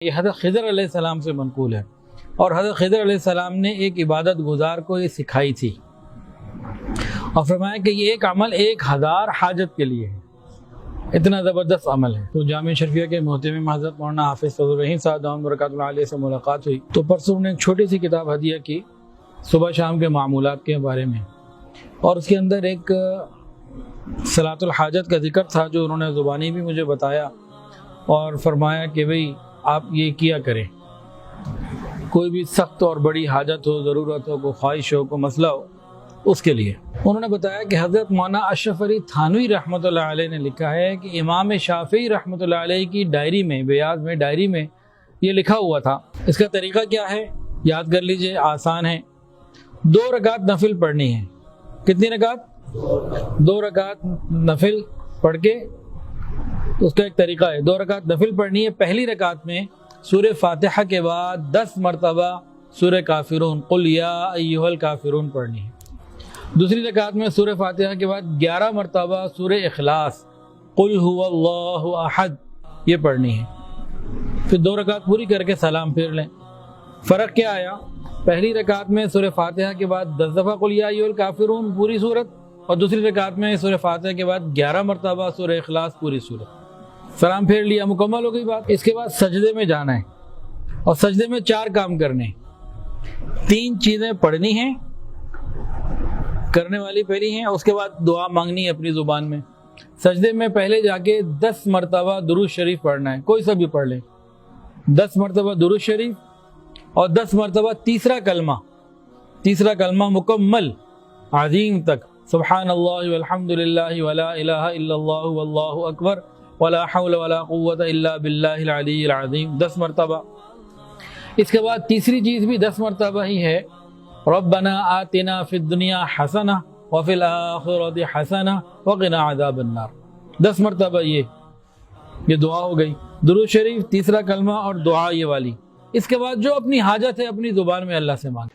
یہ حضرت خضر علیہ السلام سے منقول ہے، اور حضرت خضر علیہ السلام نے ایک عبادت گزار کو یہ سکھائی تھی، اور فرمایا کہ یہ ایک عمل 1000 حاجت کے لیے ہے، اتنا زبردست عمل ہے۔ تو جامعہ شرفیہ کے محتمم حضرت مولانا حافظ فضل الرحیم صاحب دامت برکاتہ علیہ سے ملاقات ہوئی، تو پرسوں انہوں نے ایک چھوٹی سی کتاب ہدیہ کی صبح شام کے معمولات کے بارے میں، اور اس کے اندر ایک صلاۃ الحاجت کا ذکر تھا جو انہوں نے زبانی بھی مجھے بتایا، اور فرمایا کہ بھئی آپ یہ کیا کریں، کوئی بھی سخت اور بڑی حاجت ہو، ضرورت ہو، کوئی خواہش ہو، کوئی مسئلہ ہو، اس کے لیے انہوں نے بتایا کہ حضرت مولانا اشرف علی تھانوی رحمۃ اللہ علیہ نے لکھا ہے کہ امام شافعی رحمۃ اللہ علیہ کی ڈائری میں، بیاض میں ڈائری میں یہ لکھا ہوا تھا۔ اس کا طریقہ کیا ہے یاد کر لیجئے، آسان ہے۔ 2 رکعت نفل پڑھنی ہے۔ کتنی رکعت؟ 2 رکعت نفل پڑھ کے، اس کا ایک طریقہ ہے، 2 رکعت نفل پڑھنی ہے۔ پہلی رکعت میں سورہ فاتحہ کے بعد 10 مرتبہ سورہ کافرون، قل یا ایھا الکافرون پڑھنی ہے۔ دوسری رکعت میں سورہ فاتحہ کے بعد 11 مرتبہ سورہ اخلاص، قل هو اللہ احد، یہ پڑھنی ہے۔ پھر 2 رکعت پوری کر کے سلام پھیر لیں۔ فرق کیا آیا؟ پہلی رکعت میں سورہ فاتحہ کے بعد 10 دفعہ قل یا ایھا الکافرون پوری صورت، اور دوسری رکعت میں سورہ فاتحہ کے بعد 11 مرتبہ سورہ اخلاص پوری صورت۔ سلام پھیر لیا، مکمل ہو گئی بات۔ اس کے بعد سجدے میں جانا ہے، اور سجدے میں 4 کام کرنے ہیں۔ 3 چیزیں پڑھنی ہیں، کرنے والی پہلی ہیں، اس کے بعد دعا مانگنی ہے اپنی زبان میں۔ سجدے میں پہلے جا کے 10 مرتبہ درود شریف پڑھنا ہے، کوئی سا بھی پڑھ لیں، 10 مرتبہ درود شریف، اور 10 مرتبہ تیسرا کلمہ مکمل عظیم تک، سبحان اللہ والحمد للہ ولا الہ الا اللہ واللہ اکبر ولا حول ولا قوة الا باللہ العلی العظیم، 10 مرتبہ۔ اس کے بعد تیسری چیز بھی 10 مرتبہ ہی ہے، ربنا آتنا فی الدنیا حسنہ وفی الآخرۃ حسنہ وقنا عذاب النار، 10 مرتبہ یہ دعا ہو گئی۔ درود شریف، تیسرا کلمہ اور دعا یہ والی۔ اس کے بعد جو اپنی حاجت ہے اپنی زبان میں اللہ سے مانگ۔